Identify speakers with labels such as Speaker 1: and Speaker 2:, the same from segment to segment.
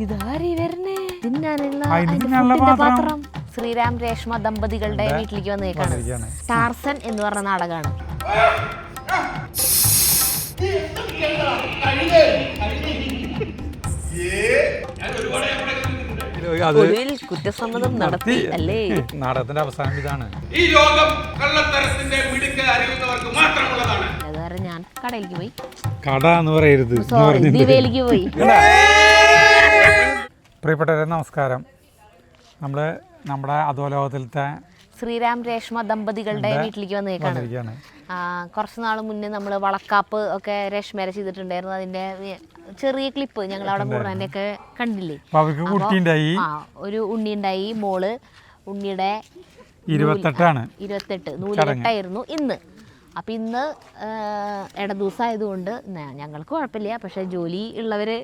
Speaker 1: ഇതാരീ വരണേ തിന്നാനുള്ള പാത്രം. ശ്രീരാം രേഷ്മ ദമ്പതികളുടെ വീട്ടിലേക്ക് വന്നേക്കാണ്. ടാർസൻ എന്ന് പറഞ്ഞ നാടകമാണ്. കുറ്റസമ്മതം നടത്തി അല്ലേ?
Speaker 2: നാടകത്തിന്റെ അവസാനം ഇതാണ്.
Speaker 3: ഈ ലോകം കള്ളത്തരത്തിന്റെ മിടുക്ക് അറിയുന്നവർക്ക് മാത്രമുള്ളതാണ്.
Speaker 1: അതുകാരം ഞാൻ കടയിലേക്ക് പോയി.
Speaker 2: കട എന്ന് പറയരുത്.
Speaker 1: ദിവേലിക്ക് പോയി.
Speaker 2: പ്രിയപ്പെട്ടവരെ നമസ്കാരം. നമ്മുടെ അധോലോകത്തിലത്തെ
Speaker 1: ശ്രീരാം രേഷ്മ ദമ്പതികളുടെ വീട്ടിലേക്ക് വന്നേക്കാണ്. കുറച്ച് നാൾ മുന്നേ നമ്മൾ വളക്കാപ്പ് ഒക്കെ രേഷ്മേര ചെയ്തിട്ടുണ്ടായിരുന്നു. അതിന്റെ ചെറിയ ക്ലിപ്പ് ഞങ്ങൾ അവിടെ മൂടാൻ്റെ ഒക്കെ കണ്ടില്ലേ? ഒരു ഉണ്ണി ഉണ്ടായി. മോള് ഉണ്ണിയുടെ 28 നൂലുകെട്ടായിരുന്നു ഇന്ന്. അപ്പം ഇന്ന് ദിവസം ആയതുകൊണ്ട് ഞങ്ങൾക്ക് കുഴപ്പമില്ല. പക്ഷെ ജോലി ഉള്ളവര്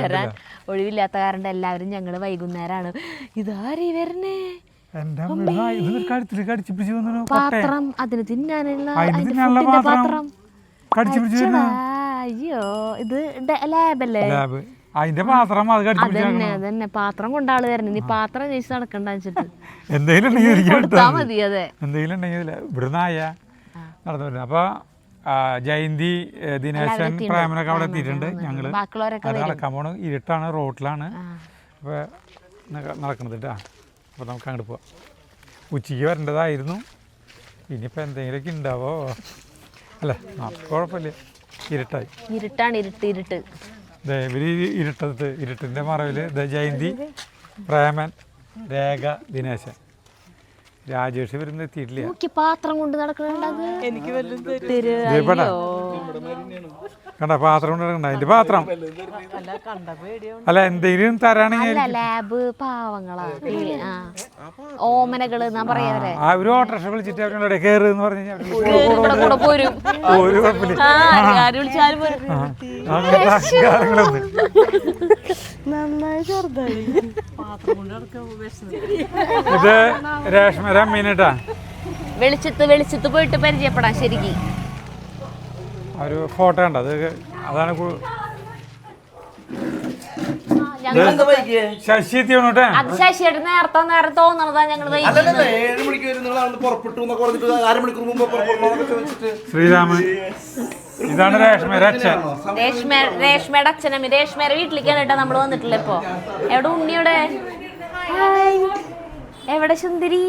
Speaker 1: വരാൻ ഒഴിവില്ലാത്ത കാരണം എല്ലാവരും ഞങ്ങൾ വൈകുന്നേരമാണ്. ഇതാരീ വരണേ പാത്രം, അതിന് തിന്നാനുള്ള പാത്രം. അയ്യോ ഇത് ലാബല്ലേ? അതന്നെ പാത്രം കൊണ്ടാള് വരണം. നീ പാത്രം കഴിച്ച് നടക്കണ്ട വെച്ചിട്ട് കൊടുത്താ മതി. അതെ
Speaker 2: നടന്നു വരുന്നത്. അപ്പൊ ജയന്തി, ദിനേശൻ, പ്രേമനൊക്കെ അവിടെ എത്തിയിട്ടുണ്ട്. ഞങ്ങള് നടക്കാൻ പോണു. ഇരുട്ടാണ്, റോട്ടിലാണ് അപ്പൊ നടക്കണത് കേട്ടാ. അപ്പൊ നമുക്ക് അങ്ങോട്ട് പോവാം. ഉച്ചയ്ക്ക് വരേണ്ടതായിരുന്നു. ഇനിയിപ്പോ എന്തെങ്കിലുമൊക്കെ ഉണ്ടാവോ അല്ലേ? കുഴപ്പമില്ല, ഇരുട്ടായി.
Speaker 1: ഇരുട്ട്
Speaker 2: ഇവര് ഇരുട്ടിന്റെ മറവില് ജയന്തി, പ്രേമൻ, രേഖ, ദിനേശൻ, രാജേഷ് ഇവരൊന്നും എത്തിയിട്ടില്ല.
Speaker 1: പാത്രം കൊണ്ട്
Speaker 2: കണ്ട പാത്രം കൊണ്ട് നടക്കണ്ട. അതിന്റെ പാത്രം അല്ല എന്തെങ്കിലും തരാണെങ്കിൽ
Speaker 1: ലാബ് പാവങ്ങളാ, ഓമനകള് എന്നാ പറയാ.
Speaker 2: ഒരു ഓട്ടോറിക്ഷ വിളിച്ചിട്ട് അവരുടെ കയറ് എന്ന് പറഞ്ഞു കഴിഞ്ഞാൽ ഇത് രേഷ്മര മീനട്ടാ.
Speaker 1: വെളിച്ചത്ത് പോയിട്ട് പരിചയപ്പെടാം. ശരിക്കും
Speaker 2: ഒരു ഫോട്ടോ ഉണ്ട്. അതാണ് ശശി എത്തിയോട്ടെ.
Speaker 1: ശശിയുടെ നേരത്തെ തോന്നണതാ ഞങ്ങൾ
Speaker 2: ശ്രീരാമൻ. ഇതാണ് രേഷ്മയുടെ അച്ഛൻ.
Speaker 1: രേഷ്മയുടെ അച്ഛനും രേഷ്മയുടെ വീട്ടിലേക്കാണ് കേട്ടോ നമ്മൾ വന്നിട്ടില്ല. ഇപ്പൊ എവിടെ ഉണ്ണിയുടെ? എവിടെ സുന്ദരി?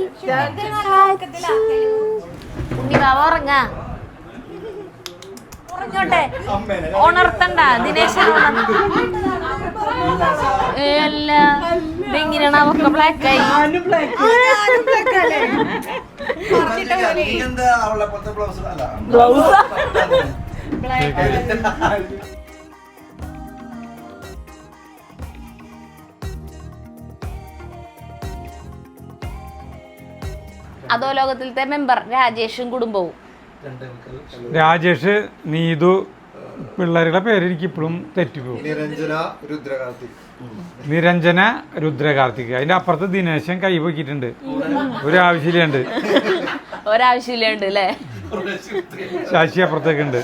Speaker 1: ഉണ്ണി ബാബ ഉറങ്ങാ. ഉറങ്ങോട്ടെ, ഉണർത്തണ്ട ദിനേശ്. അല്ല ഇതെങ്ങനെയാണ് അവർക്ക് ബ്ലാക്കായി? അധോലോകത്തിലത്തെ മെമ്പർ രാജേഷും കുടുംബവും.
Speaker 2: രാജേഷ്, നീതു, പിള്ളേരുടെ പേര് എനിക്ക് ഇപ്പോഴും തെറ്റിപ്പോകും. നിരഞ്ജന, രുദ്രകാർത്തിക്. അതിന്റെ അപ്പുറത്ത് ദിനേശൻ കൈ പൊക്കിയിട്ടുണ്ട്. ഒരാവശ്യമില്ലുണ്ട്
Speaker 1: അല്ലേ?
Speaker 2: ശശി അപ്പുറത്തേക്കുണ്ട്.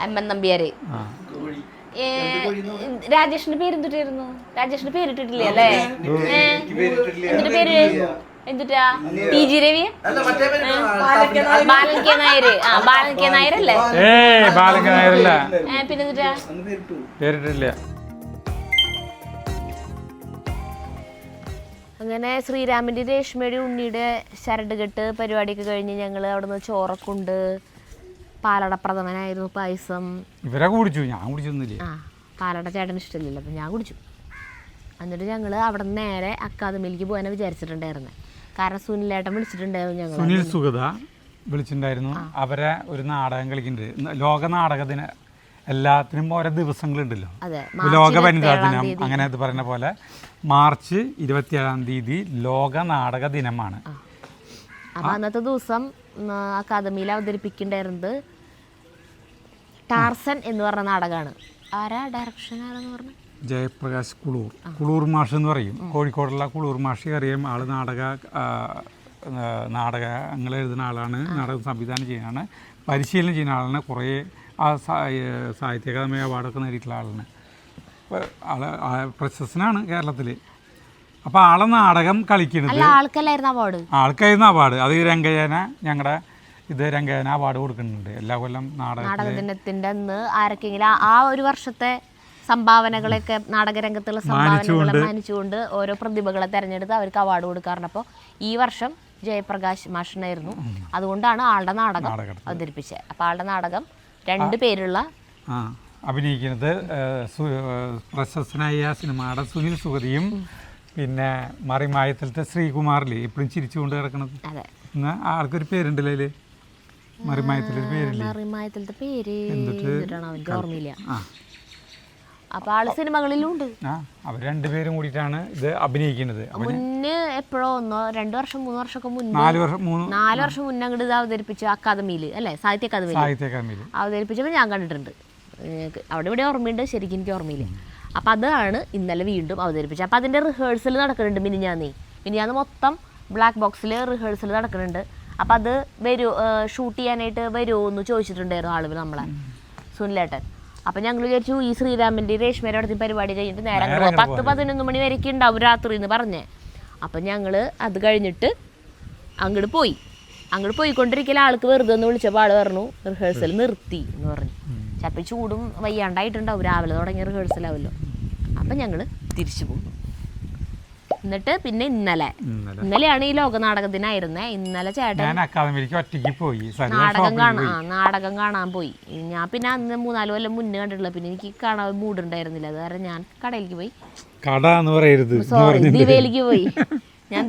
Speaker 1: അമ്മൻ നമ്പ്യാര്. രാജേഷിന്റെ പേര് എന്തിട്ടായിരുന്നു? രാജേഷിന്റെ പേരിട്ടിട്ടില്ലേ അല്ലേ? എന്തിന്റെ പേര്? എന്തുട്ടാ? ടി ജി രവി, ബാലൻ കെ നായര്. ബാലൻ കെ നായരല്ലേ? പിന്നെന്തുട്ടാ
Speaker 2: പേരിട്ടില്ല.
Speaker 1: അങ്ങനെ ശ്രീരാമന്റെ രേഷ്മയുടെ ഉണ്ണിയുടെ ശരടുകെട്ട് പരിപാടിയൊക്കെ കഴിഞ്ഞ് ഞങ്ങൾ അവിടുന്ന് ചോറക്കുണ്ട്. പാലട പ്രഥമനായിരുന്നു, പായസം.
Speaker 2: ഇവരൊക്കെ കുടിച്ചു, ഞാൻ കുടിച്ചൊന്നുമില്ല.
Speaker 1: പാലട ചേട്ടന് ഇഷ്ടമില്ലല്ലോ, അപ്പം ഞാൻ കുടിച്ചു. എന്നിട്ട് ഞങ്ങൾ അവിടെ നിന്ന് നേരെ അക്കാദമിയിലേക്ക് പോകാനാണ് വിചാരിച്ചിട്ടുണ്ടായിരുന്നത്. കാരണം സുനിലേട്ടൻ വിളിച്ചിട്ടുണ്ടായിരുന്നു. ഞങ്ങൾ
Speaker 2: സുനിൽ സുഗത വിളിച്ചിട്ടുണ്ടായിരുന്നു. അവരെ ഒരു നാടകം കളിക്കുന്നുണ്ട്. ലോക നാടക ദിന എല്ലാത്തിനും ഓരോ ദിവസങ്ങളുണ്ടല്ലോ. ലോക വനിതാ ദിനം അങ്ങനെ അത് പറയുന്ന പോലെ മാർച്ച് 27-ാം തീയതി ലോക നാടക ദിനമാണ്.
Speaker 1: അപ്പം അന്നത്തെ ദിവസം അക്കാദമിയിൽ അവതരിപ്പിക്കേണ്ടായിരുന്നത് ടാർസൻ എന്ന് പറഞ്ഞ നാടകമാണ്. ആരാ ഡയറക്ഷൻ? ആരാന്ന് പറഞ്ഞു?
Speaker 2: ജയപ്രകാശ് കുളൂർ മാഷ് എന്ന് പറയും. കോഴിക്കോടുള്ള കുളൂർ മാഷ് അറിയാം. ആള് നാടകങ്ങൾ എഴുതുന്ന ആളാണ്, നാടകം സംവിധാനം ചെയ്യുന്നതാണ്, പരിശീലനം ചെയ്യുന്ന ആളാണ്. കുറേ സാഹിത്യ അക്കാദമി അവാർഡൊക്കെ നേടിയിട്ടുള്ള ആളാണ്. പ്രശസ്തനാണ് കേരളത്തിൽ. അപ്പോൾ ആളെ നാടകം കളിക്കുന്നത്
Speaker 1: ആൾക്കായിരുന്നു
Speaker 2: അവാർഡ്. അത് രംഗജന ഞങ്ങളുടെ രംഗജന അവാർഡ് കൊടുക്കുന്നുണ്ട് എല്ലാ കൊല്ലം
Speaker 1: നാടകദിനത്തിൻ്റെ അന്ന്. ആരൊക്കെങ്കിലും ആ ഒരു വർഷത്തെ സംഭാവനകളൊക്കെ നാടകരംഗത്തുള്ള സംഭാവനകളെ മാനിച്ചുകൊണ്ട് ഓരോ പ്രതിഭകളെ തിരഞ്ഞെടുത്ത് അവർക്ക് അവാർഡ് കൊടുക്കാറുണ്ട്. അപ്പോൾ ഈ വർഷം ജയപ്രകാശ് മാഷിനായിരുന്നു. അതുകൊണ്ടാണ് ആളുടെ നാടകം അവതരിപ്പിച്ചത്. അപ്പോൾ ആളുടെ നാടകം 2 പേരുള്ള
Speaker 2: അഭിനയിക്കുന്നത് പ്രശസ്തനായ സിനിമയുടെ സുനിൽ സുഗതിയും പിന്നെ മറിമായത്തിലത്തെ ശ്രീകുമാറില്ലേ എപ്പോഴും ചിരിച്ചുകൊണ്ട് കിടക്കണത്. എന്നാൽ ആൾക്കൊരു പേരുണ്ടല്ലോ അതില്, മറിമായത്തിലൊരു പേരില്ലേ,
Speaker 1: മറിമായത്തിലത്തെ പേര് ഓർമ്മയില്ല. അപ്പൊ ആള് സിനിമകളിലുണ്ട്.
Speaker 2: അവർ 2 പേരും കൂടിയിട്ടാണ് ഇത് അഭിനയിക്കുന്നത്.
Speaker 1: മുന്നേ എപ്പോഴോ 2 വർഷം 3 വർഷമൊക്കെ മുന്നേ 4 വർഷം മുന്നേ അങ്ങോട്ട് ഇത് അവതരിപ്പിച്ച അക്കാദമിയിൽ അല്ലേ, സാഹിത്യ അക്കാദമിയിൽ അവതരിപ്പിച്ചപ്പോൾ ഞാൻ കണ്ടിട്ടുണ്ട്. അവിടെ ഇവിടെ ഓർമ്മയുണ്ട്, ശരിക്കും എനിക്ക് ഓർമ്മയില്ല. അപ്പം അതാണ് ഇന്നലെ വീണ്ടും അവതരിപ്പിച്ചത്. അപ്പം അതിൻ്റെ റിഹേഴ്സൽ നടക്കുന്നുണ്ട്. മിനിഞ്ഞാന്ന് മൊത്തം ബ്ലാക്ക് ബോക്സിൽ റിഹേഴ്സൽ നടക്കുന്നുണ്ട്. അപ്പം അത് ഷൂട്ട് ചെയ്യാനായിട്ട് വരുമോ എന്ന് ചോദിച്ചിട്ടുണ്ടായിരുന്നു ആളുകൾ നമ്മളെ, സുനിലേട്ടൻ. അപ്പം ഞങ്ങൾ വിചാരിച്ചു ഈ ശ്രീരാമൻ്റെ രേഷ്മയുടെ അടുത്ത് പരിപാടി കഴിഞ്ഞിട്ട് നേരെ 10-11 മണി വരെയൊക്കെ ഉണ്ടാവും രാത്രി എന്ന് പറഞ്ഞേ. അപ്പം ഞങ്ങൾ അത് കഴിഞ്ഞിട്ട് അങ്ങോട്ട് പോയിക്കൊണ്ടിരിക്കൽ ആൾക്ക് വെറുതെ ഒന്ന് വിളിച്ചപ്പോൾ ആൾ പറഞ്ഞു റിഹേഴ്സൽ നിർത്തി എന്ന് പറഞ്ഞു. ചിലപ്പോൾ ചൂടും വയ്യാണ്ടായിട്ടുണ്ടാവും, രാവിലെ തുടങ്ങിയ റിഹേഴ്സലാവല്ലോ. അപ്പം ഞങ്ങൾ തിരിച്ചു പോകും. എന്നിട്ട് പിന്നെ ഇന്നലെയാണ് ഈ ലോക നാടക ദിനായിരുന്നേ. ഇന്നലെ ചേട്ടൻ നാടകം കാണാൻ പോയി. ഞാൻ പിന്നെ അന്ന് 3-4 കൊല്ലം മുന്നേ കണ്ടിട്ടുള്ള, പിന്നെ എനിക്ക് കാണാൻ മൂഡ് ഉണ്ടായിരുന്നില്ല. അത് കാരണം ഞാൻ കടയിലേക്ക് പോയി,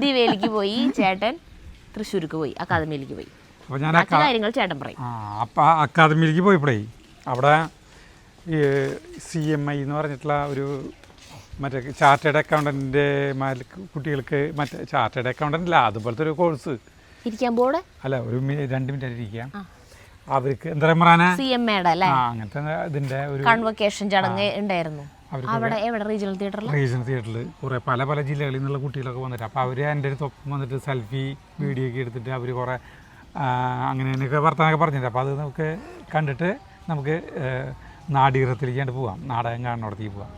Speaker 1: ദിവേലിക്ക് പോയി. ചേട്ടൻ തൃശ്ശൂർക്ക് പോയി, അക്കാദമിയിലേക്ക് പോയി. കാര്യങ്ങൾ ചേട്ടൻ പറയും.
Speaker 2: അക്കാദമിയിലേക്ക് പോയപ്പോഴേ അവിടെ CMI എന്ന് പറഞ്ഞിട്ടുള്ള ഒരു മറ്റേ ചാർട്ടേഡ് അക്കൗണ്ടൻറ്റിൻ്റെ കുട്ടികൾക്ക് മറ്റേ ചാർട്ടേഡ് അക്കൗണ്ടൻ്റ് അല്ല, അതുപോലത്തെ ഒരു കോഴ്സ് അല്ല, ഒരു 2 മിനിറ്റ് ഇരിക്കാം. അവർക്ക് എന്താ പറയുക അങ്ങനത്തെ ഇതിൻ്റെ ഒരു
Speaker 1: കൺവൊക്കേഷൻ ചടങ്ങ് ഉണ്ടായിരുന്നു. റീജിയണൽ
Speaker 2: തിയേറ്ററിൽ കുറേ പല ജില്ലകളിൽ നിന്നുള്ള കുട്ടികളൊക്കെ വന്നിട്ട്, അപ്പോൾ അവർ എൻ്റെ അടുത്തൊപ്പം വന്നിട്ട് സെൽഫി വീഡിയോ ഒക്കെ എടുത്തിട്ട് അവർ കുറേ അങ്ങനെയൊക്കെ വർത്തമാനമൊക്കെ പറഞ്ഞിട്ട്, അപ്പോൾ അത് നമുക്ക് കണ്ടിട്ട് നമുക്ക് നാടീകത്തിലേക്കാണ്ട് പോവാം, നാടകം കാണുന്നിടത്തേക്ക് പോവാം.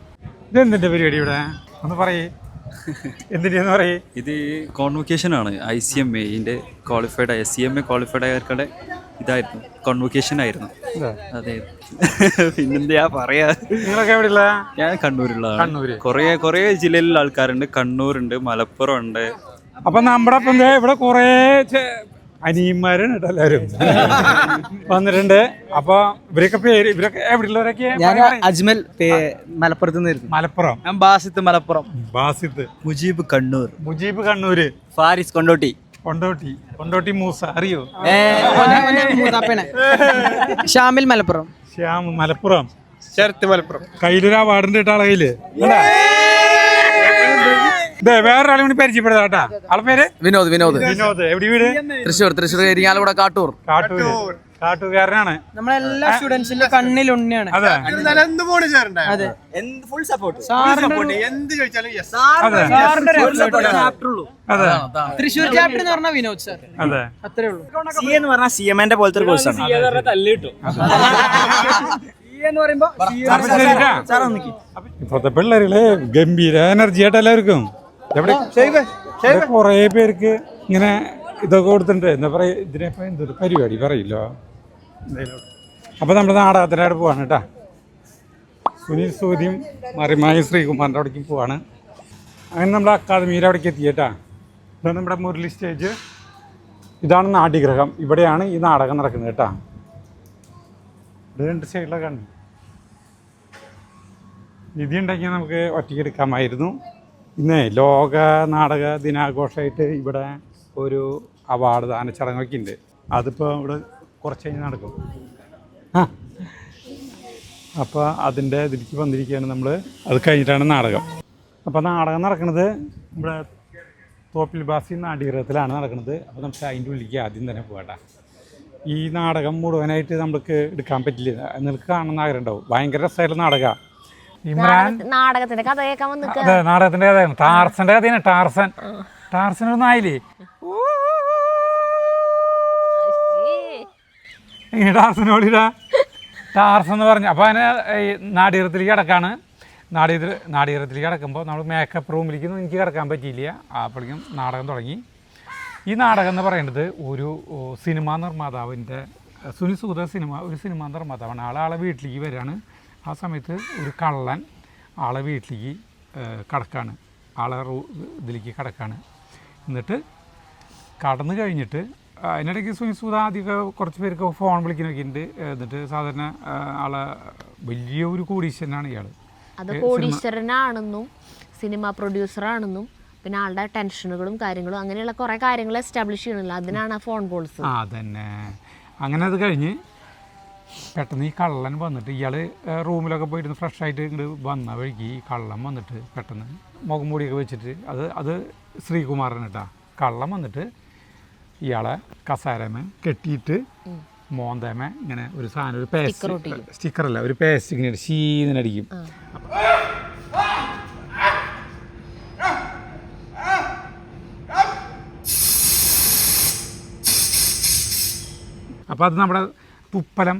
Speaker 2: ഇതെന്തിൻ്റെ പരിപാടി ഇവിടെ ഒന്ന് പറയേ, എന്തിൻ്റെന്ന് പറയേ?
Speaker 4: ഇത് കോൺവൊക്കേഷൻ ആണ്. ICMA ക്വാളിഫൈഡ് SCMA ക്വാളിഫൈഡ് ആയവർക്കുടെ ഇതായിരുന്നു, കോൺവൊക്കേഷൻ ആയിരുന്നു. അതെ. പിന്നെന്താ പറയാ,
Speaker 2: നിങ്ങളൊക്കെ എവിടെയുള്ള?
Speaker 4: ഞാൻ കണ്ണൂരുള്ളതാണ്. കുറേ ജില്ലയിലുള്ള ആൾക്കാരുണ്ട്. കണ്ണൂരുണ്ട്, മലപ്പുറം ഉണ്ട്.
Speaker 2: അപ്പൊ നമ്മുടെ ഒപ്പം ഇവിടെ കുറേ അനിയന്മാരാണ് കേട്ടോ എല്ലാവരും വന്നിട്ടുണ്ട്. അപ്പൊ ഇവരൊക്കെ എവിടെയുള്ളവരൊക്കെ?
Speaker 5: ഞാൻ അജ്മൽ മലപ്പുറത്ത് നിന്നായിരുന്നു.
Speaker 2: മലപ്പുറം.
Speaker 5: ഞാൻ ബാസിത്ത് മലപ്പുറം.
Speaker 2: ബാസിത്ത്.
Speaker 5: മുജീബ് കണ്ണൂര്.
Speaker 4: ഫാരിസ്
Speaker 2: കൊണ്ടോട്ടി മൂസ അറിയോ?
Speaker 5: ഷാമിൽ മലപ്പുറം.
Speaker 2: ശരത്ത് മലപ്പുറം. കയ്യിലൊരു അവാർഡിന്റെ ഇട്ട ആളെ കയ്യില് വേറൊരാളെ കൂടി പരിചയപ്പെടുത്താം കേട്ടാ. ആളെ പേര്
Speaker 5: വിനോദ്.
Speaker 2: എവിടെ വീട്?
Speaker 5: തൃശ്ശൂർ ഏരിയാലൂടെ
Speaker 2: കാട്ടൂർകാരനാണ്.
Speaker 5: നമ്മളെല്ലാ സ്റ്റുഡൻസിന്റെ കണ്ണിലുണ്ണിയാണ്.
Speaker 2: അതെ,
Speaker 5: ഫുൾ സപ്പോർട്ട്. തൃശ്ശൂർ ചാപ്റ്റർ എന്ന് പറഞ്ഞാൽ വിനോദ് സാർ.
Speaker 2: അതെ,
Speaker 5: അത്രേ ഉള്ളൂ. CA എന്ന് പറഞ്ഞാൽ CMA പോലത്തെ കോഴ്സാണ്.
Speaker 2: ഇപ്പോഴത്തെ പിള്ളേരുകള് ഗംഭീര എനർജി ആയിട്ട് എല്ലാവർക്കും. കൊറേ പേർക്ക് ഇങ്ങനെ ഇതൊക്കെ കൊടുത്തിട്ടുണ്ട്. എന്താ പറയാ, ഇതിനെപ്പോ എന്തൊരു പരിപാടി പറയില്ലോ. അപ്പൊ നമ്മുടെ നാടകത്തിനായിട്ട് പോവാണ് കേട്ടാ. സുനിൽ സുഗതിയും മറിമായ ശ്രീകുമാറിൻ്റെ അവിടേക്ക് പോവാണ്. അങ്ങനെ നമ്മുടെ അക്കാദമിയുടെ അവിടേക്ക് എത്തിയേട്ടാ. ഇതാണ് നമ്മുടെ മുരളി സ്റ്റേജ്. ഇതാണ് നാട്യഗ്രഹം. ഇവിടെയാണ് ഈ നാടകം നടക്കുന്നത് കേട്ടാ. ഇത് 2 സൈഡിലൊക്കെ ഉണ്ട്. നിധി ഉണ്ടെങ്കിൽ നമുക്ക് ഒറ്റയ്ക്ക് എടുക്കാമായിരുന്നു. ഇന്ന് ലോക നാടക ദിനാഘോഷമായിട്ട് ഇവിടെ ഒരു അവാർഡ് ദാന ചടങ്ങൊക്കെ ഉണ്ട്. അതിപ്പോൾ ഇവിടെ കുറച്ച് കഴിഞ്ഞ് നടക്കും. അപ്പോൾ അതിൻ്റെ ഇതിലേക്ക് വന്നിരിക്കുകയാണ് നമ്മൾ. അത് കഴിഞ്ഞിട്ടാണ് നാടകം. അപ്പോൾ നാടകം നടക്കുന്നത് ഇവിടെ തോപ്പിൽ ബാസി നാട്യഗ്രഹത്തിലാണ് നടക്കുന്നത്. അപ്പോൾ നമുക്ക് അതിൻ്റെ ഉള്ളിലേക്ക് ആദ്യം തന്നെ പോകട്ടെ. ഈ നാടകം മുഴുവനായിട്ട് നമുക്ക് എടുക്കാൻ പറ്റില്ല. നിങ്ങൾക്ക് കാണുന്ന ആഗ്രഹം ഉണ്ടാവും. ഭയങ്കര രസമായിട്ടുള്ള നാടകമാണ്. ഇമ്രാൻ
Speaker 1: നാടകത്തിന്റെ കഥ കേൾക്കാൻ വന്നു.
Speaker 2: അതെ, നാടകത്തിന്റെ കഥയാണ്. ടാർസന്റെ കഥയാണ്. ടാർസനൊന്നും ആയില്ലേ? ടാർസനോടിടാ ടാർസൻ എന്ന് പറഞ്ഞു. അപ്പോൾ അതിന് നാടകത്തിലേക്ക് കിടക്കാണ്. നാടകത്തിലേക്ക് കിടക്കുമ്പോൾ നമ്മൾ മേക്കപ്പ് റൂമിലേക്ക് എനിക്ക് കിടക്കാൻ പറ്റിയില്ല. അപ്പോഴേക്കും നാടകം തുടങ്ങി. ഈ നാടകം എന്ന് പറയുന്നത് ഒരു സിനിമാ നിർമ്മാതാവിൻ്റെ സുനിൽ സൂദ ഒരു സിനിമാ നിർമ്മാതാവാണ്. ആളെ വീട്ടിലേക്ക് വരികയാണ്. ആ സമയത്ത് ഒരു കള്ളൻ ആളെ വീട്ടിലേക്ക് കടക്കാണ്, ഇതിലേക്ക് കടക്കാണ്. എന്നിട്ട് കടന്നു കഴിഞ്ഞിട്ട് അതിനിടയ്ക്ക് സുനിൽ സൂദ ആദ്യമൊക്കെ കുറച്ച് പേർക്ക് ഫോൺ വിളിക്കുന്നൊക്കെ ഉണ്ട്. എന്നിട്ട് സാധാരണ ആളെ വലിയൊരു കോടീശ്വരനാണ് ഇയാൾ.
Speaker 1: അത് കോടീശ്വരനാണെന്നും സിനിമ പ്രൊഡ്യൂസറാണെന്നും പിന്നെ ആളുടെ ടെൻഷനുകളും കാര്യങ്ങളും അങ്ങനെയുള്ള കുറേ കാര്യങ്ങൾ എസ്റ്റാബ്ലിഷ് ചെയ്യണമല്ലോ, അതിനാണ് ആ ഫോൺ കോൾസ്.
Speaker 2: അതന്നെ. അങ്ങനെ അത് കഴിഞ്ഞ് പെട്ടെന്ന് ഈ കള്ളൻ വന്നിട്ട് ഇയാൾ റൂമിലൊക്കെ പോയിരുന്ന് ഫ്രഷായിട്ട് ഇങ്ങോട്ട് വന്ന വഴിക്ക് ഈ കള്ളൻ വന്നിട്ട് പെട്ടെന്ന് മുഖം മൂടിയൊക്കെ വെച്ചിട്ട് അത് ശ്രീകുമാരൻ കേട്ടാ. കള്ളൻ വന്നിട്ട് ഇയാളെ കസാരമ കെട്ടിയിട്ട് മോന്തമ ഇങ്ങനെ ഒരു സാധനം, ഒരു പേസ്റ്റ്, സ്റ്റിക്കറല്ല, ഒരു പേസ്റ്റ് ഇങ്ങനെ ശീന്നടിക്കും. അപ്പോൾ അത് നമ്മുടെ തുപ്പലം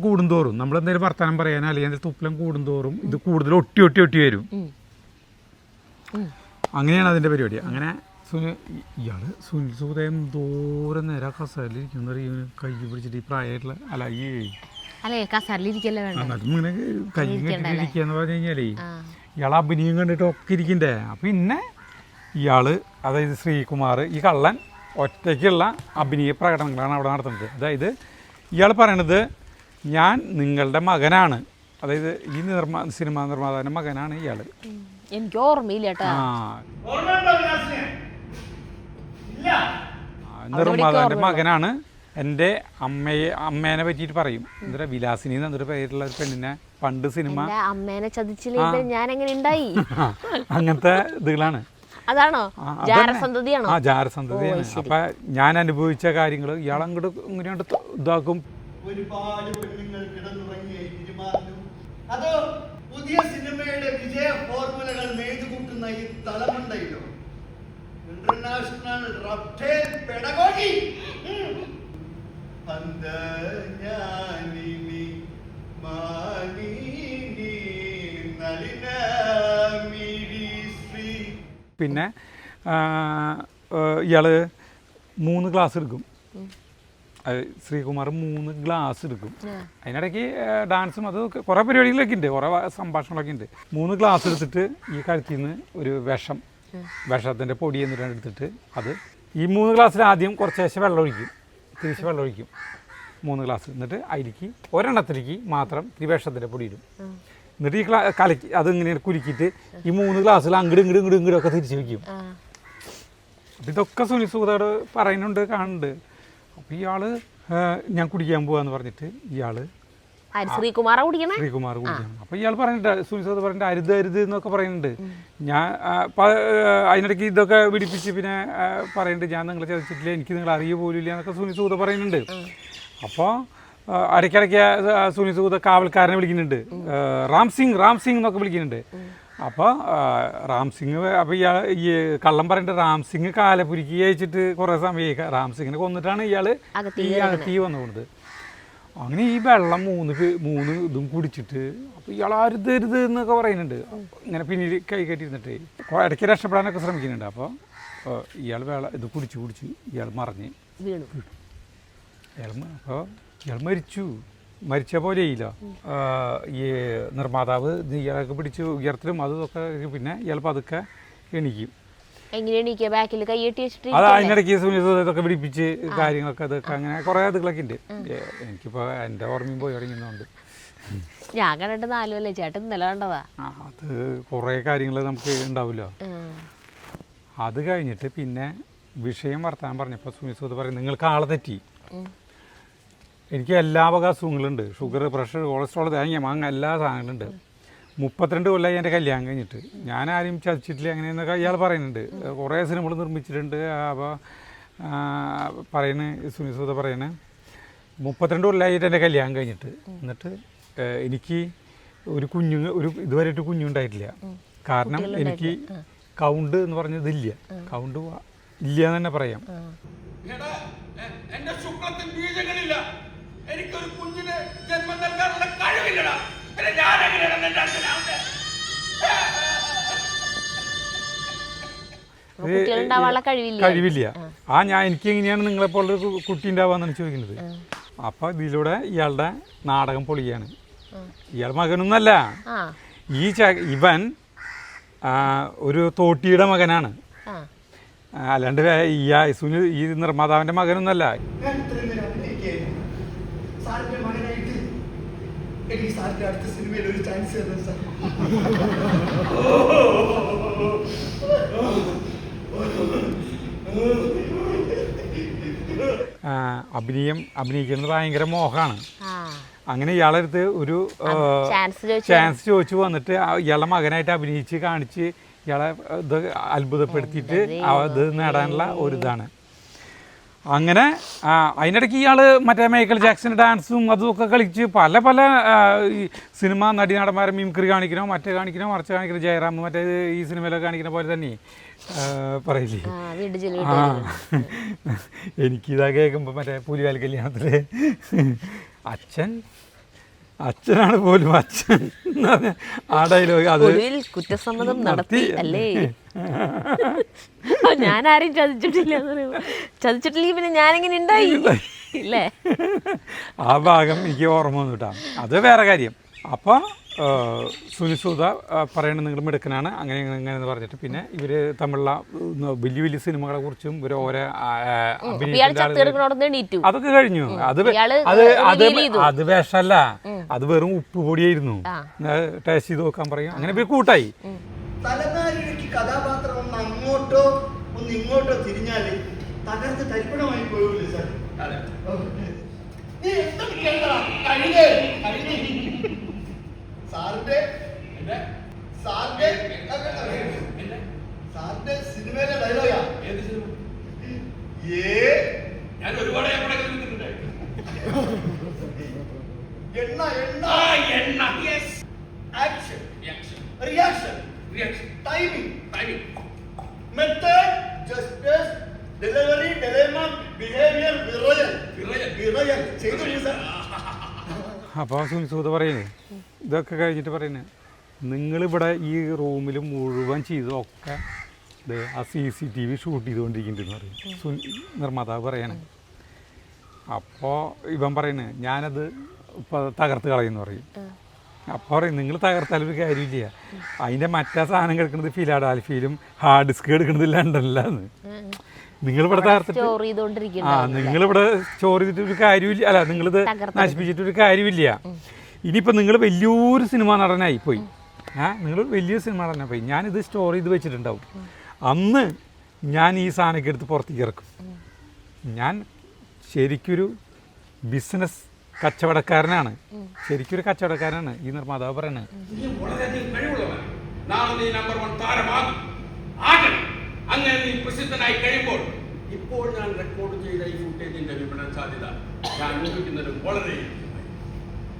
Speaker 2: കൂടുന്തോറും നമ്മൾ എന്തെങ്കിലും വർത്തമാനം പറയാൻ അല്ലെങ്കിൽ തുപ്പലം കൂടുന്തോറും ഇത് കൂടുതൽ ഒട്ടി വരും. അങ്ങനെയാണ് അതിൻ്റെ പരിപാടി. അങ്ങനെ ഇയാള് സുനിൽ സൂദ എന്തോരം നേരം കസാരയിലിരിക്കുന്ന കൈ പിടിച്ചിട്ട് ഈ പ്രായമായിട്ടുള്ള ഇങ്ങനെ കൈ കെട്ടിട്ടിരിക്കുകയെന്ന് പറഞ്ഞു കഴിഞ്ഞാലേ ഇയാൾ അഭിനയം കണ്ടിട്ട് ഒക്കെ ഇരിക്കണ്ടേ. പിന്നെ ഇയാള് അതായത് ശ്രീകുമാർ ഈ കള്ളൻ ഒറ്റയ്ക്കുള്ള അഭിനയ പ്രകടനങ്ങളാണ് അവിടെ നടത്തുന്നത്. അതായത് ഇയാൾ പറയണത് ഞാൻ നിങ്ങളുടെ മകനാണ്, അതായത് ഈ സിനിമാ നിർമ്മാതാവിൻ്റെ മകനാണ് ഇയാൾ.
Speaker 1: എനിക്ക് ഓർമ്മയില്ല.
Speaker 2: നിർമ്മാതാവിൻ്റെ മകനാണ്. എൻ്റെ അമ്മേനെ പറ്റിയിട്ട് പറയും. എന്താ വിലാസിനി എന്നൊരു പേരുള്ള ഒരു പെണ്ണിനെ പണ്ട് സിനിമ
Speaker 1: അമ്മേനെ ചതിച്ചില്ല ഞാൻ എങ്ങനെ ഉണ്ടായി
Speaker 2: അങ്ങനത്തെ ഇതുകളാണ്.
Speaker 1: അതാണോ ജാരസന്തതിയാണോ?
Speaker 2: ആ ജാരസന്തതിയാണ്. അപ്പൊ ഞാൻ അനുഭവിച്ച കാര്യങ്ങൾ ഇയാൾ അങ്ങോട്ട് ഇങ്ങനെയാണ്ട് ഇതാക്കും.
Speaker 6: ഒരുപാട് പെണ്ണുങ്ങൾ കിടന്നുറങ്ങിയ ഇരുമാറിനും അതോ പുതിയ സിനിമയുടെ വിജയ ഫോർമുലകൾ നെയ്തുകൂട്ടുന്ന ഈ തലമുണ്ടയിലോ ഇന്റർനാഷണൽ റഫ്റ്റേൽ പെഡഗോഗി അന്തജ്ഞാനിനി മാനിനി നളിനമിഴി ശ്രീ.
Speaker 2: പിന്നെ ഇയാൾ 3 ഗ്ലാസ് എടുക്കും. ശ്രീകുമാർ 3 ഗ്ലാസ് എടുക്കും. അതിനിടയ്ക്ക് ഡാൻസും അത് കുറേ പരിപാടികളൊക്കെ ഉണ്ട്, കുറേ സംഭാഷണങ്ങളൊക്കെ ഉണ്ട്. 3 ഗ്ലാസ് എടുത്തിട്ട് ഈ കഴുത്തിൽ നിന്ന് ഒരു വിഷത്തിൻ്റെ പൊടി എന്നിട്ട് എടുത്തിട്ട് അത് ഈ 3 ഗ്ലാസ്സിൽ ആദ്യം കുറച്ച് വെള്ളം ഒഴിക്കും, തിരിച്ച് വെള്ളം ഒഴിക്കും 3 ഗ്ലാസ്. എന്നിട്ട് അതിലേക്ക് ഒരെണ്ണത്തിലേക്ക് മാത്രം ഈ വിഷത്തിൻ്റെ പൊടി ഇടും. എന്നിട്ട് ഈ കലക്കി അതിങ്ങനെ കുലുക്കിയിട്ട് ഈ 3 ഗ്ലാസ്സിൽ അങ്ങോട്ടും ഒക്കെ തിരിച്ച് വയ്ക്കും. അപ്പം ഇതൊക്കെ സുനിൽ സൂദയോട് പറയുന്നുണ്ട്, കാണുന്നുണ്ട്. അപ്പോൾ ഇയാൾ ഞാൻ കുടിക്കാൻ പോവാന്ന് പറഞ്ഞിട്ട് ഇയാൾ
Speaker 1: ശ്രീകുമാർ കുടിക്കണം.
Speaker 2: അപ്പോൾ ഇയാൾ പറഞ്ഞിട്ട് സുനിൽ സൂദ പറഞ്ഞിട്ട് അരുത് എന്നൊക്കെ പറയുന്നുണ്ട്. ഞാൻ അതിനിടയ്ക്ക് ഇതൊക്കെ പിടിപ്പിച്ച് പിന്നെ പറയുന്നുണ്ട് ഞാൻ നിങ്ങളെ ചതിച്ചിട്ടില്ല, എനിക്ക് നിങ്ങൾ അറിയ പോലില്ല എന്നൊക്കെ സുനിൽ സൂദ പറയുന്നുണ്ട്. അപ്പോൾ ഇടയ്ക്കിടയ്ക്ക് സുനിൽ സൂദ കാവൽക്കാരനെ വിളിക്കുന്നുണ്ട്, റാം സിംഗ് എന്നൊക്കെ വിളിക്കുന്നുണ്ട്. അപ്പോൾ റാം സിംഗ് അപ്പോൾ ഇയാൾ ഈ കള്ളം പറഞ്ഞിട്ട് റാം സിംഗ് കാലപ്പുരിക്ക് അയച്ചിട്ട് കുറേ സമയമായി. റാം സിംഗിനെ കൊന്നിട്ടാണ് ഇയാൾ തീ വന്നു പോകുന്നത്. അങ്ങനെ ഈ വെള്ളം 3 ഇതും കുടിച്ചിട്ട് അപ്പോൾ ഇയാൾ അരുത് എന്നൊക്കെ പറയുന്നുണ്ട്. ഇങ്ങനെ പിന്നീട് കൈ കെട്ടിയിരുന്നിട്ട് ഇടയ്ക്ക് രക്ഷപ്പെടാനൊക്കെ ശ്രമിക്കുന്നുണ്ട്. അപ്പോൾ ഇയാൾ ഇത് കുടിച്ച് ഇയാൾ മറിഞ്ഞ് വീണു. അപ്പോൾ ഇയാൾ മരിച്ച പോലെയില്ല. ഈ നിർമ്മാതാവ് ഇയാളൊക്കെ പിടിച്ച് ഉയർത്തലും അതൊക്കെ പിന്നെ ഇയാൾ പതുക്കെ എണീക്കും. അത് അതിനിടയ്ക്ക് ഇതൊക്കെ പിടിപ്പിച്ച് കാര്യങ്ങളൊക്കെ അതൊക്കെ അങ്ങനെ കുറേ അതുകളൊക്കെ ഉണ്ട്. എനിക്കിപ്പോൾ എൻ്റെ ഓർമ്മയും പോയി തുടങ്ങുന്നുണ്ട്.
Speaker 1: ഞാൻ കണ്ടിട്ട് 4 കൊല്ലം ചേട്ടൻ ഇന്നലെ കണ്ടതാ.
Speaker 2: അത് കുറേ കാര്യങ്ങൾ നമുക്ക് ഉണ്ടാവുമല്ലോ. അത് കഴിഞ്ഞിട്ട് പിന്നെ വിഷയം വർത്താനം പറഞ്ഞപ്പോൾ സുനിൽ സൂദ പറയും നിങ്ങൾക്ക് ആളെ തെറ്റി, എനിക്ക് എല്ലാ വക അസുഖങ്ങളുണ്ട്, ഷുഗർ, പ്രഷർ, കൊളസ്ട്രോൾ, തേങ്ങ, മാങ്ങ എല്ലാ സാധനങ്ങളുണ്ട്. 32 കൊല്ലമായി എൻ്റെ കല്യാണം കഴിഞ്ഞിട്ട് ഞാൻ ആരും ചതിച്ചിട്ടില്ല അങ്ങനെയെന്നൊക്കെ ഇയാൾ പറയുന്നുണ്ട്. കുറേ സിനിമകൾ നിർമ്മിച്ചിട്ടുണ്ട്. അപ്പോൾ സുനിൽ സൂദ പറയുന്നത് 32 കൊല്ലമായിട്ട് എൻ്റെ കല്യാണം കഴിഞ്ഞിട്ട്, എന്നിട്ട് എനിക്ക് ഇതുവരെയായിട്ട് കുഞ്ഞുണ്ടായിട്ടില്ല. കാരണം എനിക്ക് കൗണ്ട് എന്ന് പറഞ്ഞതില്ല, കൗണ്ട് ഇല്ല എന്ന് തന്നെ പറയാം.
Speaker 3: എന്റെ ശുക്ലത്തിൽ ബീജങ്ങളില്ല, എനിക്കൊരു കുഞ്ഞിന് ജന്മം നൽകാനുള്ള കഴിവില്ലടാ. പിന്നെ ഞാൻ എങ്ങനെയാണ് നിന്റെ അച്ഛനാവുന്നത്?
Speaker 1: കുട്ടികളുണ്ടാവാനുള്ള കഴിവില്ല.
Speaker 2: കഴിവില്ല. എനിക്ക് എങ്ങനെയാണ് നിങ്ങളെപ്പോലൊരു കുട്ടി ഉണ്ടാവാന്നാണ് ചോദിക്കുന്നത്. അപ്പൊ ഇതിലൂടെ ഇയാളുടെ നാടകം പൊളിയാണ്. ഇയാൾ മകനൊന്നല്ല, ഇവൻ ഒരു തോട്ടിയുടെ മകനാണ്, അല്ലാണ്ട് ഈ നിർമ്മാതാവിന്റെ മകനൊന്നല്ല.
Speaker 6: ഞാൻ ഇത്രയും നേരം അഭിനയിക്കുകയായിരുന്നു. സാറിന്റെ മകനായിട്ട് എനിക്ക് സാറിന്റെ അടുത്ത സിനിമയിൽ ഒരു ചാൻസ് തരണം സാർ.
Speaker 2: അഭിനയിക്കുന്നത് ഭയങ്കര മോഹമാണ്. അങ്ങനെ ഇയാളെ അടുത്ത് ഒരു ചാൻസ് ചോദിച്ചു വന്നിട്ട് ഇയാളുടെ മകനായിട്ട് അഭിനയിച്ച് കാണിച്ച് ഇയാളെ ഇത് അത്ഭുതപ്പെടുത്തിയിട്ട് ഇത് നേടാനുള്ള ഒരു ഇതാണ്. അങ്ങനെ അതിനിടയ്ക്ക് ഇയാൾ മറ്റേ മൈക്കൽ ജാക്സൺ ഡാൻസും അതുമൊക്കെ കളിച്ച് പല പല സിനിമ നടന്മാരെ മിമിക്രി കാണിക്കണോ, മറ്റേ കാണിക്കണോ, മറിച്ച് കാണിക്കണോ, ജയറാം മറ്റേ ഈ സിനിമയിലൊക്കെ കാണിക്കുന്ന പോലെ തന്നെ പറയില്ലേ. എനിക്കിതാ കേൾക്കുമ്പോൾ മറ്റേ പുലിവാൽ കല്യാണത്തിൽ അച്ഛനാണ് പോലും അച്ഛൻ എന്ന് പറഞ്ഞ ആ ഡയലോഗ് അത്
Speaker 1: കുറ്റസമ്മതം നടത്തി അല്ലേ. ഞാൻ ആരും ചതിച്ചിട്ടില്ല പിന്നെ ഞാനെങ്ങനെ ഉണ്ടായി ഇല്ലേ.
Speaker 2: ആ ഭാഗം എനിക്ക് ഓർമ്മ വന്നു കേട്ടോ. അത് വേറെ കാര്യം. അപ്പോൾ സുനിൽ സൂദ പറയണത് നിങ്ങൾ മിടുക്കനാണ് അങ്ങനെ എന്ന് പറഞ്ഞിട്ട് പിന്നെ ഇവർ തമ്മിലുള്ള വലിയ വലിയ സിനിമകളെ കുറിച്ചും ഇവർ ഓരോ അതൊക്കെ കഴിഞ്ഞു. അത് വേഷമല്ല, അത് വെറും ഉപ്പ് പൊടിയായിരുന്നു. ടേസ്റ്റ് ചെയ്ത് നോക്കാൻ പറയും. അങ്ങനെ ഇവർ കൂട്ടായി.
Speaker 6: തലനാരിഴയ്ക്ക് കഥാപാത്രം ഒന്ന് അങ്ങോട്ടോ ഒന്ന് ഇങ്ങോട്ടോ തിരിഞ്ഞാല് തകർത്ത് തരിപ്പണമായി പോയൂല്ലേ സാർ. സാറിന്റെ സിനിമയിലെ ഡയലോഗാ.
Speaker 3: ഏത് സിനിമ? ഞാൻ ഒരുപാട്
Speaker 6: action, reaction, timing, method, justice, delivery, ഡെലിമ, ബിഹേവിയർ, വിറയൽ ചെയ്തു സാർ.
Speaker 2: അപ്പോൾ സുനിൽ സൂദ പറയുന്നത് ഇതൊക്കെ കഴിഞ്ഞിട്ട് പറയുന്നത് നിങ്ങളിവിടെ ഈ റൂമിൽ മുഴുവൻ ചെയ്തൊക്കെ ആ CCTV ഷൂട്ട് ചെയ്തുകൊണ്ടിരിക്കുന്നുണ്ടെന്ന് പറയും നിർമ്മാതാവ് പറയണേ. അപ്പോൾ ഇവൻ പറയുന്നത് ഞാനത് ഇപ്പോൾ തകർത്ത് കളയുമെന്ന് പറയും. അപ്പോൾ പറയും നിങ്ങൾ തകർത്താലൊരു കാര്യമില്ല, അതിൻ്റെ മറ്റേ സാധനം കിടക്കുന്നത് ഫിലാഡൽഫിയിലും ഹാർഡ് ഡിസ്ക് കിടക്കുന്നത് ലണ്ടനിലാന്ന്. നിങ്ങളിവിടെ തകർത്തിട്ട് നിങ്ങളിവിടെ സ്റ്റോർ ചെയ്തിട്ടൊരു കാര്യമില്ല, അല്ല നിങ്ങളിത് നശിപ്പിച്ചിട്ടൊരു കാര്യമില്ല. ഇനിയിപ്പോൾ നിങ്ങൾ വലിയൊരു സിനിമ നടനായി പോയി, നിങ്ങൾ വലിയൊരു സിനിമ നടനായി പോയി, ഞാനിത് സ്റ്റോർ ചെയ്ത് വെച്ചിട്ടുണ്ടാവും. അന്ന് ഞാൻ ഈ സാധനമൊക്കെ എടുത്ത് പുറത്തേക്ക് ഇറക്കും. ഞാൻ ശരിക്കൊരു ബിസിനസ് കച്ചവടക്കാരനാണ്, ശരിക്കൊരു കച്ചവടക്കാരനാണ് ഈ നിർമ്മാതാവ് പറയണത്.
Speaker 3: വളരെയധികം കഴിവുള്ളവൻ. നാളെ നീ നമ്പർ 1 താരമാകും. ആകണം. അങ്ങനെ നീ പ്രസിദ്ധനായി കഴിയുമ്പോൾ ഇപ്പോൾ ഞാൻ റെക്കോർഡ് ചെയ്ത ഈ ഫുട്ടേജിന്റെ വിപണന സാധ്യത ഞാൻ ഊഹിക്കുന്നത് വളരെ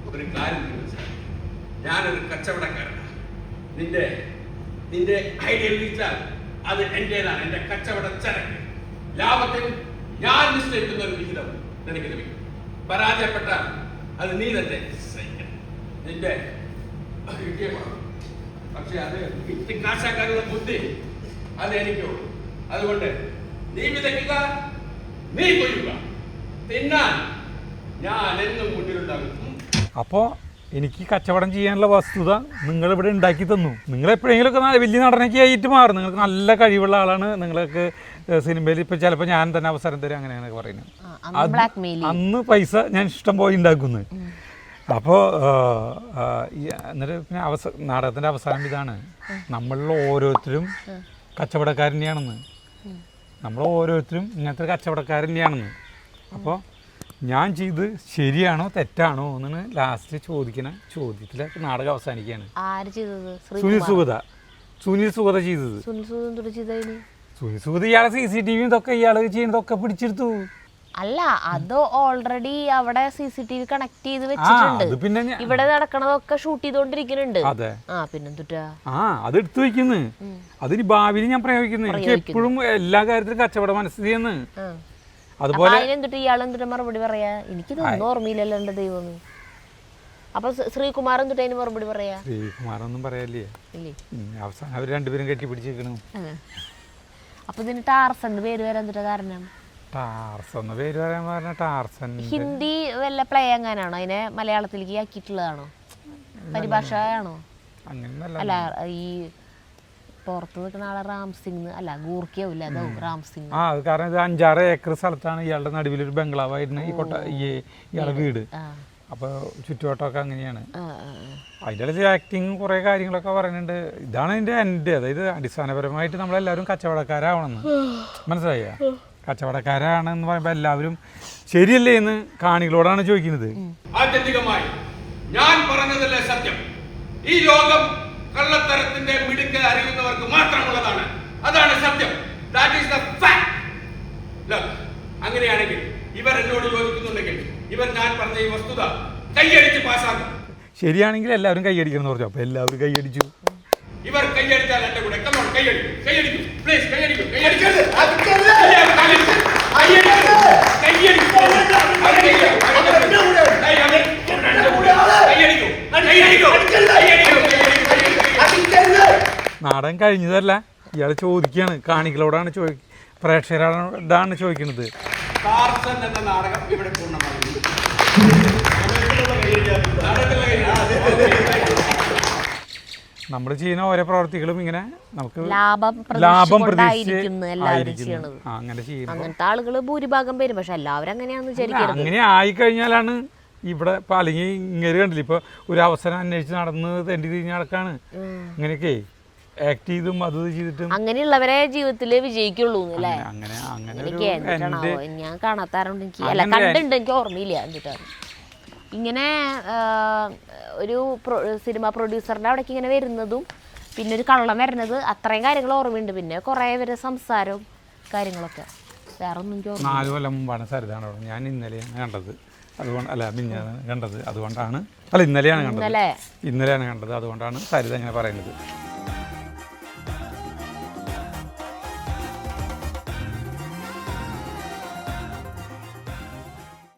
Speaker 3: ഒരു കാര്യം മനസ്സിലായി. ഞാനൊരു കച്ചവടക്കാരനാണ്. നിന്റെ ഐഡിയ വിളിച്ചാൽ അത് എന്റേതാണ്, എന്റെ കച്ചവട ചരക്ക്. ലാഭത്തിൽ ഞാൻ നിശ്ചയിക്കുന്ന ഒരു വിഹിതം നിനക്ക് ലഭിക്കും. പരാജയപ്പെട്ടാൽ അത് നീ തന്നെ സഹിക്കണം. നിന്റെ വിജയമാണ്. പക്ഷെ അത് വിറ്റ് കാശാക്കാനുള്ള ബുദ്ധി അത് എനിക്കുള്ളൂ. അതുകൊണ്ട് നീ വിതയ്ക്കുക, നീ കൊയ്യുക, തിന്നാൻ ഞാൻ എന്നും മുന്നിലുണ്ടാകും.
Speaker 2: അപ്പോൾ എനിക്ക് കച്ചവടം ചെയ്യാനുള്ള വസ്തുത നിങ്ങളിവിടെ ഉണ്ടാക്കി തന്നു. നിങ്ങളെപ്പോഴെങ്കിലുമൊക്കെ വലിയ നടനൊക്കെ ആയിട്ട് മാറും. നിങ്ങൾക്ക് നല്ല കഴിവുള്ള ആളാണ്, നിങ്ങൾക്ക് സിനിമയിൽ ഇപ്പം ചിലപ്പോൾ ഞാൻ തന്നെ അവസരം തരും അങ്ങനെയാണൊക്കെ പറയുന്നത്. അന്ന് പൈസ ഞാൻ ഇഷ്ടം പോലെ ഉണ്ടാക്കുന്നു. അപ്പോൾ എന്നിട്ട് പിന്നെ നാടകത്തിൻ്റെ അവസാനം ഇതാണ്, നമ്മളിൽ ഓരോരുത്തരും കച്ചവടക്കാരനെയാണെന്ന്, നമ്മൾ ഓരോരുത്തരും ഇങ്ങനത്തെ കച്ചവടക്കാരനെയാണെന്ന്. അപ്പോൾ ഞാൻ ചെയ്ത് ശരിയാണോ തെറ്റാണോ എന്നാണ് ലാസ്റ്റ് ചോദിക്കണ ചോദ്യത്തിൽ നാടകം അവസാനിക്കുകയാണ്. സുനിൽ സുഗത ചെയ്തത്. സുനിൽ സുഗത ഇയാളെ CCTV ഇതൊക്കെ ഇയാൾ ചെയ്യുന്നതൊക്കെ പിടിച്ചെടുത്തു.
Speaker 1: അല്ല, അത് ഓൾറെഡി അവിടെ CCTV കണക്ട് ചെയ്ത് വെച്ചിട്ടുണ്ട്.
Speaker 2: പിന്നെ
Speaker 1: ഇവിടെ നടക്കണതൊക്കെ ഷൂട്ട് ചെയ്തോണ്ടിരിക്കുന്നുണ്ട്.
Speaker 2: അതെ,
Speaker 1: പിന്നെന്തുട്ടാ
Speaker 2: അത് എടുത്തു വെക്കുന്നു. അതിന് ഭാവിയിൽ ഞാൻ പ്രയോഗിക്കുന്നു. എനിക്ക് എപ്പോഴും എല്ലാ കാര്യത്തിലും കച്ചവട മനസ്സിലെന്ന്. അതുപോലെ
Speaker 1: ഇയാളെന്തുട്ട് മറുപടി പറയാ? എനിക്കിതൊന്നും ഓർമ്മയില്ലല്ലോ എന്റെ ദൈവം. അപ്പൊ ശ്രീകുമാർ എന്നിട്ട് അതിന് മറുപടി പറയാ?
Speaker 2: ശ്രീകുമാറൊന്നും പറയല്ലേ,
Speaker 1: ഇല്ലേ?
Speaker 2: അവസാനം അവർ രണ്ടുപേരും കെട്ടിപ്പിടിച്ചിരിക്കണു.
Speaker 1: അപ്പൊ ഇതിന് ടാർസൻ പേര് വരാൻ എന്തിട്ടാ കാരണം?
Speaker 2: ടാർസൻ പേര് പറയാൻ പറഞ്ഞ ടാർസൻ
Speaker 1: ഹിന്ദി വല്ല പ്ലേ എങ്ങാനാണോ അതിനെ മലയാളത്തിലേക്ക് ആക്കിയിട്ടുള്ളതാണോ, പരിഭാഷ ആണോ?
Speaker 2: അങ്ങനെയൊന്നല്ല.
Speaker 1: അല്ല ഈ പുറത്ത് നിൽക്കുന്ന ആളെ റാം സിംഗ് അല്ല, ഗൂർക്കിയാവില്ല, അതാവും റാം സിംഗ്.
Speaker 2: ആ അത് കാരണം ഇത് 5-6 ഏക്കർ സ്ഥലത്താണ് ഇയാളുടെ നടുവിലൊരു ബംഗ്ലാവായിരുന്നു ഇയാളുടെ വീട്. അപ്പോൾ ചുറ്റുവട്ടമൊക്കെ അങ്ങനെയാണ്. അതിൻ്റെ ഇടയിൽ ആക്ടിങ് കുറേ കാര്യങ്ങളൊക്കെ പറയുന്നുണ്ട്. ഇതാണ് എൻ്റെ അതായത് അടിസ്ഥാനപരമായിട്ട് നമ്മളെല്ലാവരും കച്ചവടക്കാരാവണമെന്ന് മനസ്സിലായ. കച്ചവടക്കാരാണെന്ന് പറയുമ്പോൾ എല്ലാവരും ശരിയല്ലേ എന്ന് കാണികളോടാണ് ചോദിക്കുന്നത്.
Speaker 3: ആത്യന്തികമായി ഞാൻ പറഞ്ഞതല്ലേ സത്യം. ഈ ലോകം കള്ളത്തരത്തിന്റെ മിടുക്ക് അറിയുന്നവർക്ക് മാത്രമുള്ളതാണ്. അതാണ് സത്യം. That is the fact. അങ്ങനെയാണെങ്കിൽ ഇവർ എന്നോട് യോജിക്കുന്നുണ്ടെങ്കിൽ ഇവർ ഞാൻ പറഞ്ഞ ഈ വസ്തുത കൈയടിച്ച് പാസ്സാക്കും.
Speaker 2: ശരിയാണെങ്കിൽ എല്ലാവരും കൈയടിക്കണം എന്ന് പറഞ്ഞു. അപ്പോൾ എല്ലാവരും കൈയടിച്ചു.
Speaker 3: ഇവർ കൈയടിച്ചാൽ എന്റെ കൂടെ കമോൺ കൈയടിക്കും, കൈയടിക്കും, പ്ലീസ് കൈയടിക്കും,
Speaker 6: അടിക്കരുത്,
Speaker 3: കൈയടിക്കും,
Speaker 6: അടിക്കരുത്.
Speaker 3: കൈയടിക്കും, കൈയടിക്കും, കൈയടിക്കും,
Speaker 2: നാടൻ കഴിഞ്ഞതല്ല, ഇയാൾ ചോദിക്കുകയാണ്, കാണികളോടാണ് പ്രേക്ഷകരോടാണ് ചോദിക്കുന്നത്.
Speaker 3: ടാർസൻ എന്ന നാടകം ഇവിടെ പൂർണ്ണമായി.
Speaker 2: നമ്മൾ ചെയ്യുന്ന ഓരോ പ്രവർത്തികളും ഇങ്ങനെ നമുക്ക്
Speaker 1: ലാഭം പ്രതീക്ഷിച്ചുകൊണ്ടായിരിക്കും എല്ലാവരും ചെയ്യണത്.
Speaker 2: അങ്ങനെ ചെയ്യുന്നു.
Speaker 1: അങ്ങനത്തെ ആളുകൾ ഭൂരിഭാഗം പേരും, പക്ഷെ എല്ലാവരും അങ്ങനെയാണെന്ന് വിചാരിക്കരുത്.
Speaker 2: അങ്ങനെ ആയിക്കഴിഞ്ഞാലാണ് ഇവിടെ ഇപ്പൊ അല്ലെങ്കിൽ ഇങ്ങനെ കണ്ടില്ല, ഇപ്പൊ ഒരു അവസരം അന്വേഷിച്ച് നടന്ന് തെണ്ടി തിരിഞ്ഞ് നടക്കാണ്. ഇങ്ങനെയൊക്കെ ആക്ട് ചെയ്തും അത് ചെയ്തിട്ടും
Speaker 1: അങ്ങനെയുള്ളവരെ ജീവിതത്തില് വിജയിക്കുള്ളൂ അല്ലേ?
Speaker 2: അങ്ങനെ
Speaker 1: എനിക്ക് എന്തിട്ടാണോ ഞാൻ കാണാത്താറുണ്ട്, എനിക്ക് അല്ല കണ്ടുണ്ട്, എനിക്ക് ഓർമ്മയില്ല എന്നിട്ടാണ്. ഇങ്ങനെ ഒരു സിനിമ പ്രൊഡ്യൂസറിൻ്റെ അവിടേക്ക് ഇങ്ങനെ വരുന്നതും പിന്നെ ഒരു കള്ളം വരുന്നത് അത്രയും കാര്യങ്ങൾ ഓർമ്മയുണ്ട്. പിന്നെ കുറേ പേര് സംസാരവും കാര്യങ്ങളൊക്കെ വേറെ ഒന്നും എനിക്ക് ഓർമ്മ.
Speaker 2: 4 കൊല്ലം മുമ്പാണ് സരിതാണ് ഞാൻ ഇന്നലെയാണ് കണ്ടത്. അതുകൊണ്ട് അല്ല മിഞ്ഞാണ് കണ്ടത്. അതുകൊണ്ടാണ് ഇന്നലെയാണ് കണ്ടത്. അതുകൊണ്ടാണ് സരിത അങ്ങനെ പറയുന്നത്.